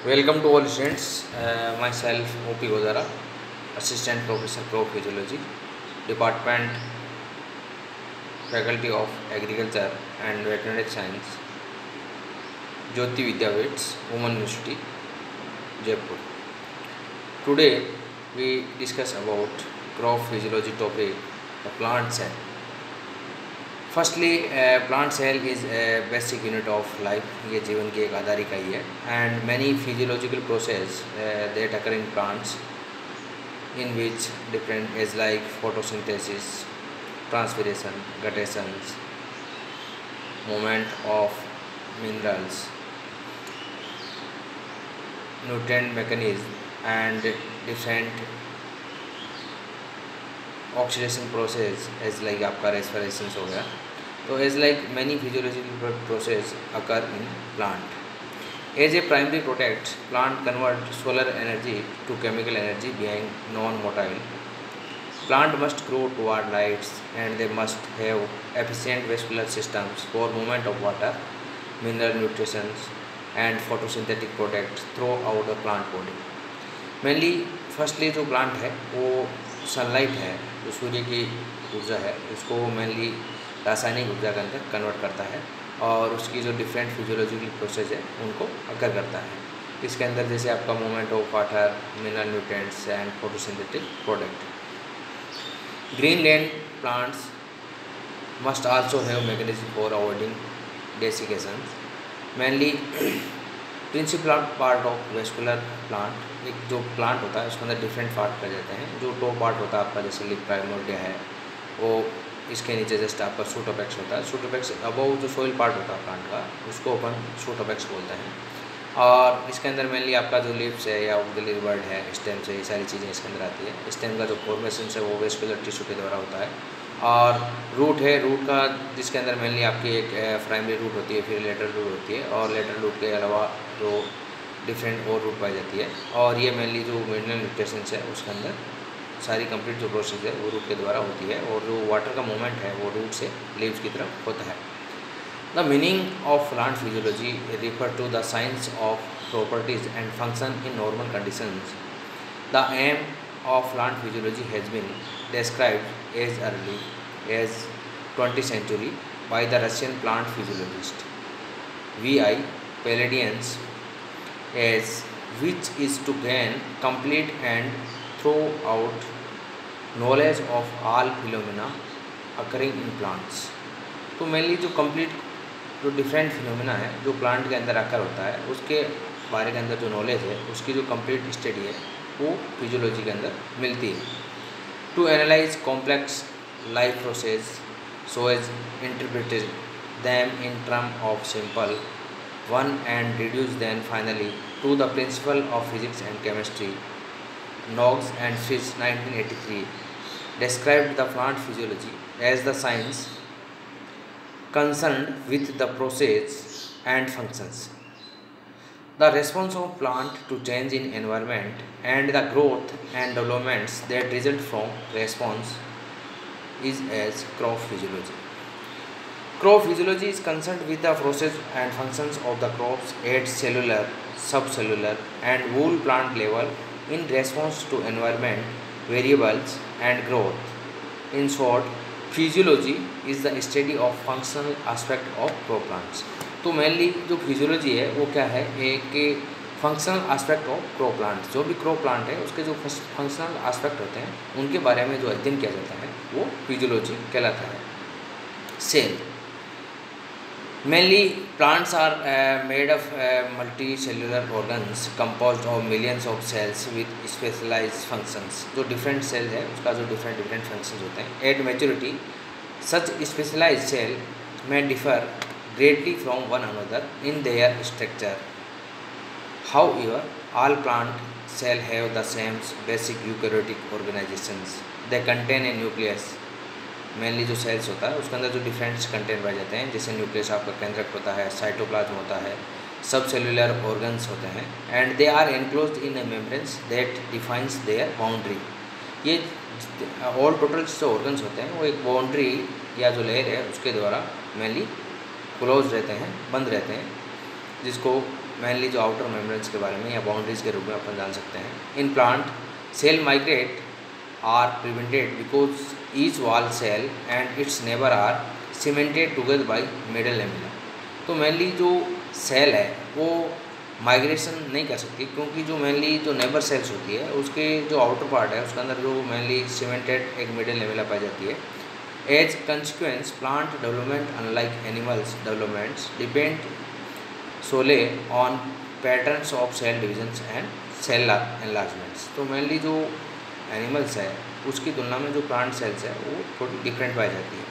Welcome to all students. Myself O.P. Godara, Assistant Professor Crop Physiology, Department, Faculty of Agriculture and Veterinary Science, Jyoti Vidyapeeth, Women University, Jaipur. Today we discuss about crop physiology topic, the plant cell. Firstly plant cell is basic unit of life, ये जीवन की एक आधार इकाई है. And many physiological process that occur in plants in which different is like photosynthesis, transpiration, guttations, movement of minerals, nutrient mechanism and different oxidation process as like आपका respiration हो गया. तो as like many physiological process occur in plant. As a primary product, plant convert solar energy to chemical energy being non motile. Plant must grow toward lights and they must have efficient vascular systems for movement of water, mineral nutritions and photosynthetic products through out the plant body. Mainly firstly जो plant है वो sunlight है, जो सूर्य की ऊर्जा है, उसको mainly रासायनिक ऊर्जा के अंदर कन्वर्ट करता है और उसकी जो डिफरेंट फिजियोलॉजिकल प्रोसेस है उनको अकर करता है. इसके अंदर जैसे आपका movement of water, mineral nutrients and photosynthetic product. Green land plants must also have mechanism for avoiding desiccation. Mainly principal part of vascular plant, एक जो प्लांट होता है उसके अंदर डिफरेंट पार्ट कर जाते हैं. जो टॉप पार्ट होता है आपका जैसे लिप प्राइमोर्डिया है, वो इसके नीचे जस्ट आपका सूटोपेक्स होता है. सूटोपेक्स अबव जो सोइल पार्ट होता है प्लांट का, उसको अपन सूटोपेक्स बोलते हैं. और इसके अंदर मेनली आपका जो लिप्स है या ऑक्सिलरी बर्ड है, स्टेम्स है, ये सारी चीज़ें इसके अंदर आती है. स्टेम का जो फॉर्मेशन है वो वेस्कुलर टिश्यू के द्वारा होता है. और रूट है, रूट का जिसके अंदर मेनली आपकी एक प्राइमरी रूट होती है, फिर लेटरल रूट होती है, और लेटरल रूट के अलावा जो डिफरेंट और रूट पाई जाती है. और ये मेनली जो मिनरल न्यूट्रिशन है उसके अंदर सारी कंप्लीट जो प्रोसेस है वो रूट के द्वारा होती है. और जो वाटर का मूवमेंट है वो रूट से लीव्स की तरफ होता है. The meaning of plant physiology refer to the science of properties and function in normal conditions. The aim of plant physiology has been described as early as 20th century by the Russian plant physiologist V.I. Palladians, as which is to gain complete and throughout knowledge of all phenomena occurring in plants. तो mainly जो complete जो different phenomena है जो plant के अंदर आकर होता है उसके बारे के अंदर जो नॉलेज है उसकी जो कंप्लीट स्टडी है वो फिजियोलॉजी के अंदर मिलती है. To analyze complex life process so as interpreted them in term of simple one and reduce them finally to the principle of physics and chemistry. Noggle and Fritz 1983 described the plant physiology as the science concerned with the process and functions, the response of plant to change in environment, and the growth and developments that result from response is as crop physiology. Crop physiology is concerned with the process and functions of the crops at cellular, subcellular and whole plant level in response to environment variables and growth. In short, physiology is the study of functional aspect of crop plants. तो mainly जो physiology है वो क्या है, एक functional aspect of crow plant. जो भी crow plant है उसके जो फंक्शनल एस्पेक्ट होते हैं उनके बारे में जो अध्ययन किया जाता है वो फिजियोलॉजी कहलाता है. Cell mainly plants are made of multi cellular organs composed of millions of cells with specialised functions. जो डिफरेंट सेल है उसका जो डिफरेंट फंक्शंस होते हैं. At maturity such specialised cell may differ greatly from one another in their structure. However, all plant cells have the same basic eukaryotic organizations. They contain a nucleus. Mainly जो sales होता है उसके अंदर जो different content पाए जाते हैं, जैसे न्यूक्लियस आपका केंद्रक होता है, साइटोप्लाज्म होता है, सब सेलुलर ऑर्गन्स होते हैं, and they are enclosed in a membranes that defines their boundary. ये ऑल टोटल जो ऑर्गन्स होते हैं वो एक बाउंड्री या जो लेयर है उसके द्वारा मेनली क्लोज रहते हैं, बंद रहते हैं, जिसको मेनली जो आउटर मेम्ब्रेन्स के बारे में या बाउंड्रीज के रूप में अपन जान सकते हैं। In plant cell migrate are prevented because each wall cell and its neighbour are cemented together by middle lamina. तो मेनली जो सेल है वो माइग्रेशन नहीं कर सकती, क्योंकि जो मेनली जो नेबर सेल्स होती है उसके जो आउटर पार्ट है उसके अंदर जो मेनली सीमेंटेड एक मिडल लेमिना पाई जाती है। As consequence plant development unlike animals developments depend solely on patterns of cell divisions and cellular enlargements. तो मेनली जो एनिमल्स है उसकी तुलना में जो प्लांट सेल्स है वो थोड़ी डिफरेंट पाई जाती है।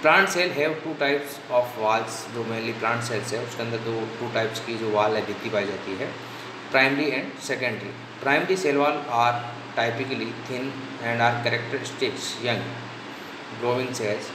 Plant cell have two types of walls. जो मेनली प्लांट सेल्स है उसके अंदर जो टू टाइप्स की जो वाल है भित्ति पाई जाती है, primary and secondary. Primary cell wall are typically thin and are characteristics young growing cells.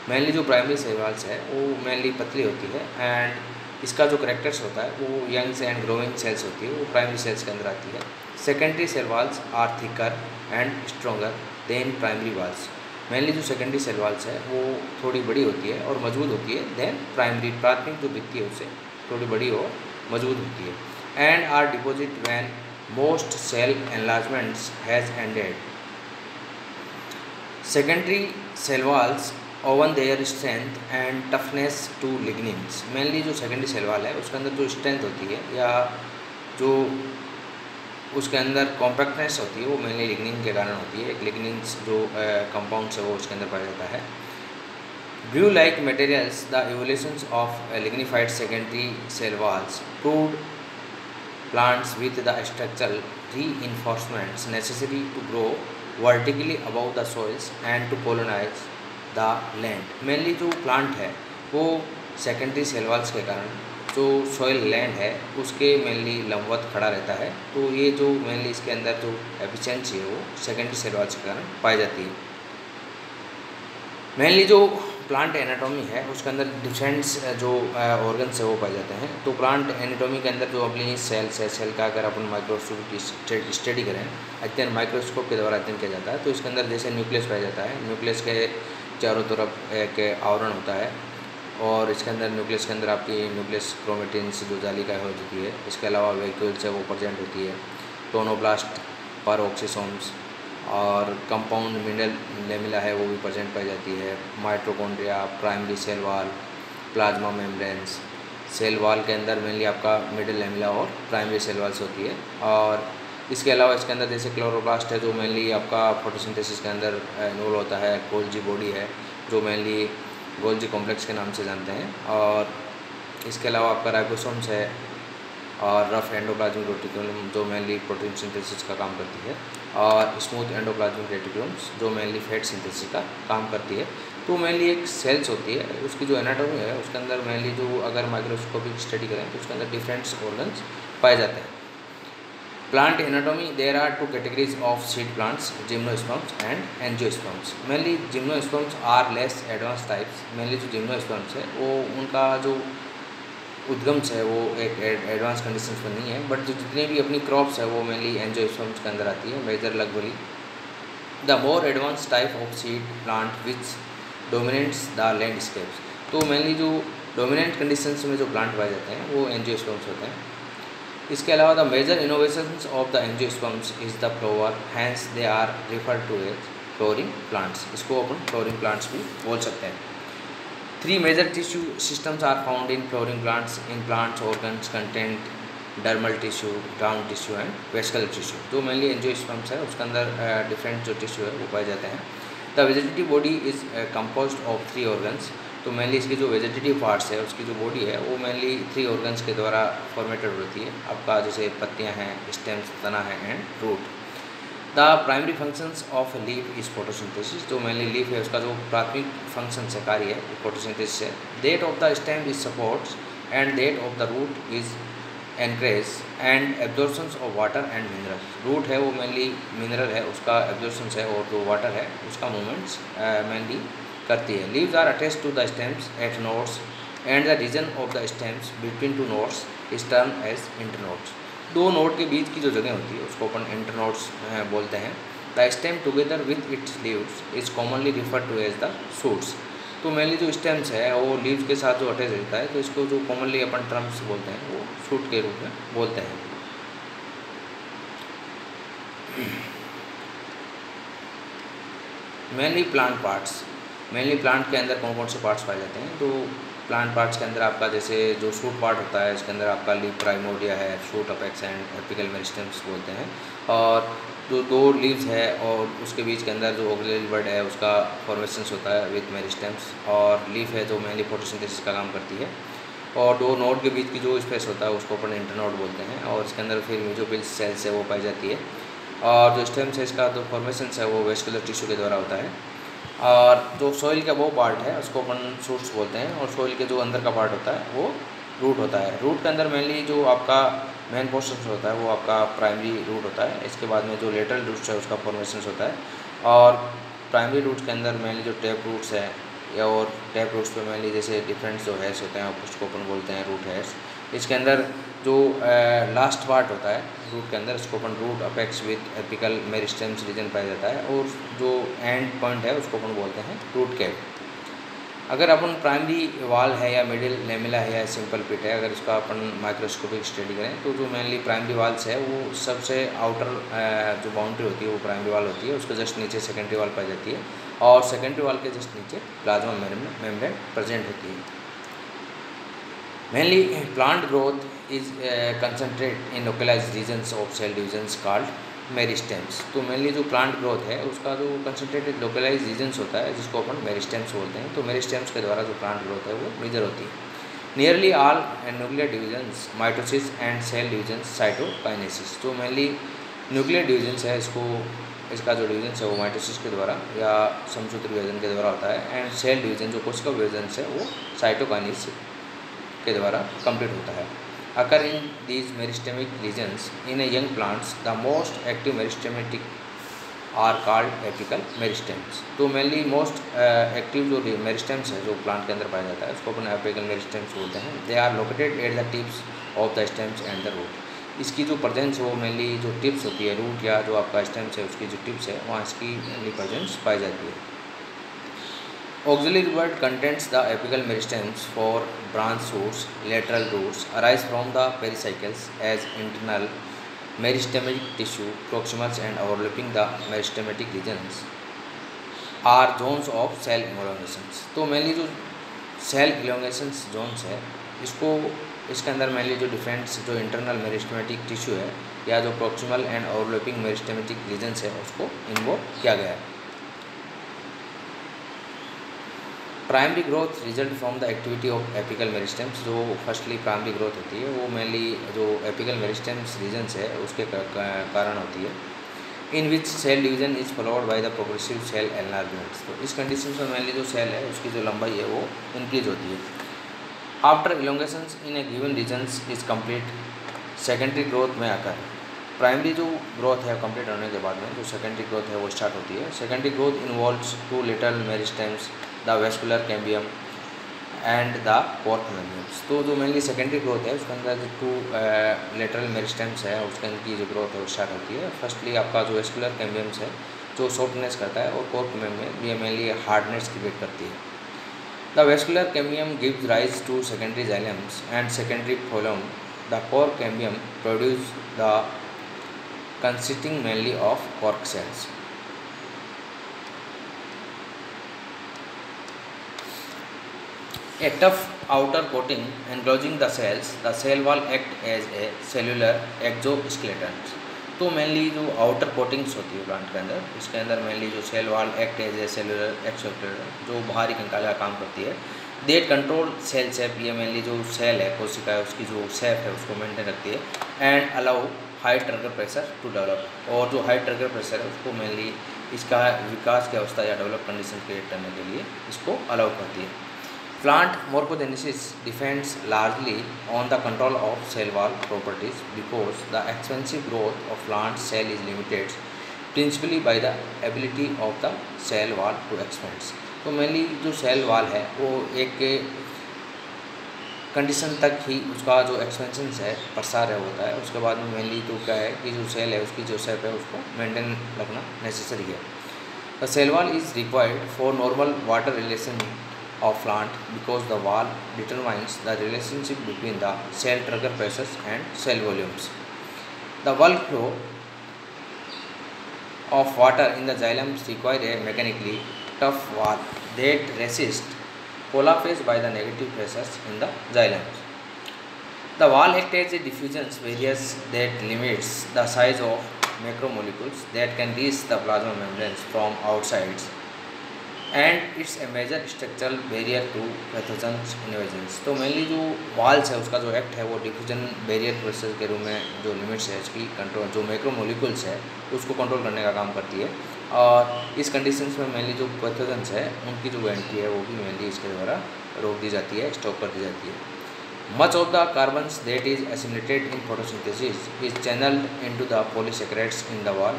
Mainly जो प्राइमरी सेल वाल्स है वो मेनली पतली होती है एंड इसका जो करेक्टर्स होता है वो यंग्स एंड ग्रोइंग सेल्स होती है, वो प्राइमरी सेल्स के अंदर आती है। Secondary cell walls are thicker and stronger than primary walls. Mainly जो सेकेंडरी सेल वाल्स है वो थोड़ी बड़ी होती है और मजबूत होती है देन प्राइमरी। प्राथमिक जो भित्ति है उससे थोड़ी बड़ी और मजबूत होती है। And are deposit when most cell enlargements has ended. Secondary cell walls owe their strength and toughness to lignins. Mainly जो सेकेंडरी सेल वाल है उसके अंदर जो स्ट्रेंथ होती है या जो उसके अंदर कॉम्पैक्टनेस होती है वो मेनली लिग्निन के कारण होती है। एक लिग्निन्स जो कंपाउंड्स है वो उसके अंदर पाया जाता है। Glue like materials the evolutions of lignified secondary cell walls proved plants with the structural reinforcements necessary to grow vertically above the soils and to colonize the land। Mainly जो plant है वो सेकेंडरी सेल वाल्स के कारण जो soil land है उसके mainly लंबवत खड़ा रहता है। तो ये जो मेनली इसके अंदर जो एफिशिएंसी है वो सेकेंडरी सेल वाल्स के कारण पाई जाती है। मेनली जो प्लांट एनाटॉमी है उसके अंदर डिफरेंट जो ऑर्गन्स है वो पाए जाते हैं। तो प्लांट एनाटॉमी के अंदर जो अपनी सेल्स है, सेल का अगर अपन माइक्रोस्कोप की स्टडी करें, अध्ययन माइक्रोस्कोप के द्वारा अध्ययन किया जाता है। तो इसके अंदर जैसे न्यूक्लियस पाया जाता है, न्यूक्लियस के चारों तरफ एक आवरण होता है और इसके अंदर न्यूक्लियस के अंदर आपकी न्यूक्लियस क्रोमेटिन्स जो जालिका हो जाती है। इसके अलावा वैक्यूल्स है वो प्रेजेंट होती है, टोनोब्लास्ट, पेरोक्सिसोम्स और कंपाउंड मिडल लेमिला है वो भी प्रेजेंट पाई जाती है। Mitochondria, primary cell wall, plasma membranes. Cell wall के अंदर मेनली आपका मिडल लेमिला और प्राइमरी सेल वाल्स होती है। और इसके अलावा इसके अंदर जैसे क्लोरोप्लास्ट है जो मेनली आपका फोटोसिंथेसिस के अंदर इन्वॉल्व होता है। गोल्जी बॉडी है जो मेनली गोल्जी कॉम्प्लेक्स के नाम से जानते हैं। और इसके अलावा आपका राइबोसोम्स है और रफ एंडोप्लाज्मिक रेटिकुलम जो मेनली प्रोटीन सिंथेसिस का काम करती है। और स्मूथ एंडोप्लाज्मिक रेटिकुलम्स जो मेनली फैट सिंथेसिस का काम करती है। तो मेनली एक सेल्स होती है, उसकी जो एनाटॉमी है उसके अंदर मेनली जो अगर माइक्रोस्कोपिक स्टडी करें तो उसके अंदर डिफरेंट ऑर्गन्स पाए जाते हैं। Plant anatomy there are two categories of seed plants, gymnosperms and angiosperms. Mainly gymnosperms are less advance types. Mainly जो जिम्नोस्पर्म्स है वो उनका जो उद्गम है वो एक एडवांस कंडीशंस पर नहीं है, बट जो जितने भी अपनी क्रॉप्स है वो मेनली एंजियोस्पर्म्स के अंदर आती है, मेजर लगभग। The more advance type of seed plant which dominates the landscapes. तो मेनली जो डोमिनेंट कंडीशंस में जो प्लांट पाए जाते हैं वो एंजियोस्पर्म्स होते हैं। इसके अलावा the major innovations of the angiosperms is the flower, hence they are referred to as flowering plants. इसको अपन फ्लोरिंग प्लांट्स भी बोल सकते हैं। 3 major tissue systems are found in flowering plants. In plants, organs content dermal tissue, ground tissue and vesical tissue। जो mainly angiosperms है उसके अंदर डिफरेंट जो टिश्यू है वो पाए जाते हैं। The vegetative body is composed of 3 organs। तो मेनली इसकी जो वेजिटेटिव पार्ट्स है उसकी जो बॉडी है वो मेनली 3 organs के द्वारा फॉर्मेटेड होती है। आपका जैसे पत्तियाँ हैं, स्टेम्स, तना है and root. The primary functions of leaf is photosynthesis. जो मेनली लीफ है उसका जो प्राथमिक फंक्शन से कार्य है फोटोसिंथेसिस है। That of the stem is supports and that of the root is anchorage and absorptions of water and mineral. Root है वो मेनली मिनरल है उसका एब्जॉर्प्शंस है और जो वाटर है उसका मूवमेंट्स मेनली करती है। Leaves are attached to the stems at nodes and the region of the stems between 2 nodes is term as internodes. 2 node के बीच की जो जगह होती है उसको अपन इंटरनोड्स बोलते हैं। The stem together with its leaves is commonly referred to as the shoots. तो मेनली जो स्टेम्स है वो लीव्स के साथ जो अटैच रहता है, तो इसको जो कॉमनली अपन टर्म्स बोलते हैं वो शूट के रूप में बोलते हैं। Mainly plant parts, mainly plant के अंदर कौन कौन से पार्ट्स पाए जाते हैं, तो प्लांट पार्ट्स के अंदर आपका जैसे जो शूट पार्ट होता है, इसके अंदर आपका लीफ प्राइमोर्डिया है, shoot apex and apical meristems बोलते हैं। और जो दो लीव्स है और उसके बीच के अंदर जो ऑक्सिलरी बड है उसका फॉर्मेशंस होता है विथ मेरिस्टेम्स, और लीफ है जो मेनली फोटोसिंथेसिस का काम करती है, और दो नोड के बीच की जो स्पेस होता है उसको अपन इंटरनोड बोलते हैं, और इसके अंदर फिर म्यूजोपिल सेल्स है वो पाई जाती है। और जो स्टेम्स है इसका जो फॉर्मेशंस है वो वेस्कुलर टिश्यू के द्वारा होता है। और जो सॉइल का वो पार्ट है उसको अपन शूट्स बोलते हैं, और सॉइल के जो अंदर का पार्ट होता है वो रूट होता है। रूट के अंदर मेनली जो आपका मेन पोर्शन होता है वो आपका प्राइमरी रूट होता है, इसके बाद में जो लेटरल रूट्स है उसका फॉर्मेशन होता है। और प्राइमरी रूट्स के अंदर मेनली जो टैप रूट्स है, या और टैप रूट्स पे मेनली जैसे डिफरेंट जो हेयर्स होते हैं उसको अपन बोलते हैं रूट हेयर्स। इसके अंदर जो लास्ट पार्ट होता है रूट के अंदर इसको अपन root apex with apical meristems region पाया जाता है, और जो एंड पॉइंट है उसको अपन बोलते हैं रूट कैप। अगर अपन प्राइमरी वाल है या मिडिल लेमिला है या सिंपल पिट है, अगर इसका अपन माइक्रोस्कोपिक स्टडी करें तो जो मेनली प्राइमरी वाल्स है वो सबसे आउटर जो बाउंड्री होती है वो प्राइमरी वाल होती है, उसके जस्ट नीचे सेकेंडरी वाल पाई जाती है, और सेकेंडरी वाल के जस्ट नीचे प्लाज्मा मेम्ब्रेन प्रेजेंट होती है। Mainly plant growth is concentrate in localised regions of cell divisions called meristems. तो मेनली जो प्लांट ग्रोथ है उसका जो कंसनट्रेटेड लोकलाइज रीजन्स होता है जिसको अपन मेरिस्टेम्स बोलते हैं, तो मेरिस्टेम्स के द्वारा जो प्लांट ग्रोथ है वो मेजर होती है। Nearly all nuclear divisions mitosis and cell divisions cytokinesis. तो मेनली न्यूक्लियर डिविजन्स है इसका जो डिविजन्स है वो माइटोसिस के द्वारा या समसूत्र विभाजन के द्वारा होता है, एंड सेल डिवीजन जो कोशिका विभाजन है वो साइटोकाइनेसिस के द्वारा कंप्लीट होता है। Occur in these meristemic regions in a young plants, the most active meristematic are called apical meristems। तो मेनली मोस्ट एक्टिव जो मेरिस्टेम्स है जो प्लांट के अंदर पाया जाता है उसको अपन एपिकल मेरिस्टेम्स बोलते हैं। They are located at the tips of the stems and the root. इसकी जो प्रेजेंस वो मेनली जो टिप्स होती है रूट या जो आपका स्टेम्स है उसकी जो टिप्स है वहाँ इसकी मेनली प्रेजेंस पाई जाती है। Auxiliary bud contains the apical meristems for branch shoots. Lateral roots arise from the pericycles as internal meristematic tissue. Proximals and overlapping the meristematic regions are zones of cell elongations। तो mainly जो cell elongations zones है इसके अंदर mainly जो different जो internal meristematic tissue है या जो proximal and overlapping meristematic regions है उसको इन्वॉल्व किया गया है। Primary growth result from the activity of apical meristems. जो फर्स्टली प्राइमरी ग्रोथ होती है वो मेनली जो एपिकल मेरिस्टेम्स रीजन्स है उसके कारण होती है, in which cell division is followed by the progressive cell enlargements. तो इस कंडीशन में मेनली जो सेल है उसकी जो लंबाई है वो इंक्रीज होती है। After elongations in a given regions is complete secondary growth में आकर प्राइमरी जो ग्रोथ है कंप्लीट होने के बाद में जो सेकेंडरी ग्रोथ है वो स्टार्ट होती है। Secondary growth involves two lateral meristems, the vascular cambium and the cork membranes. तो जो मेनली सेकेंडरी ग्रोथ है उसके अंदर जो टू लेटरल मेरिस्टेम्स है उसके अंदर की जो ग्रोथ है वो स्टार्ट होती है। फर्स्टली आपका जो वेस्कुलर कैम्बियम्स है जो सॉफ्टनेस करता है, और कोर्क मेम्ब्रेन ये मेनली हार्डनेस क्रिएट करती है। The vascular cambium gives rise to secondary xylems and secondary phloem. The cork cambium produce the consisting mainly of cork cells। A tough outer coating enclosing the cells, the cell wall act as a cellular exoskeleton। तो mainly जो outer coatings होती है plant के अंदर इसके अंदर mainly जो cell wall act as a cellular exoskeleton जो बाहरी कंकाल का काम करती है। देट कंट्रोल सेल शेप, ये मेनली जो सेल है कोशिका है उसकी जो शेप है उसको मेंटेन रखती है। And allow high turgor pressure to develop, और जो हाई ट्रिगर प्रेशर है उसको मेनली इसका विकास की अवस्था या डेवलप कंडीशन क्रिएट करने के लिए इसको अलाउ करती है। Plant morphogenesis depends largely on the control of cell wall properties because the expansive growth of plant cell is limited principally by the ability of the cell wall to expand। तो mainly जो cell wall है वो एक condition तक ही उसका जो expansion है प्रसार है होता है, उसके बाद में मेनली तो क्या है कि जो सेल है उसकी जो शेप है उसको मेंटेन रखना नेसेसरी है। The cell wall is required for normal water relation of plant because the wall determines the relationship between the cell trigger pressures and cell volumes. The bulk flow of water in the xylems require a mechanically tough wall that resists polar phase by the negative pressures in the xylems. The wall acts as a diffusion barrier that limits the size of macromolecules that can reach the plasma membranes from outside, and it's a major structural barrier to pathogens invasions. तो mainly जो walls है उसका जो act है वो diffusion barrier process के रूप में जो लिमिट्स है इसकी कंट्रोल, जो मैक्रोमोलिकुल्स है उसको कंट्रोल करने का काम करती है। और इस कंडीशंस में मेनली जो पैथोजेंस है उनकी जो एंट्री है वो भी मेनली इसके द्वारा रोक दी जाती है, स्टॉप कर दी जाती है। Much of the carbons that is assimilated in photosynthesis is channeled into the polysaccharides in the wall.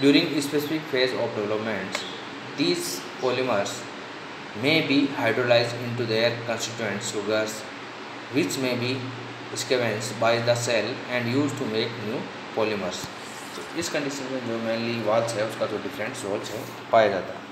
During specific phase of development, these polymers may be hydrolyzed into their constituent sugars, which may be scavenged by the cell and used to make new polymers. तो इस condition में जो mainly Waals है उसका जो different roles है पाया जाता है।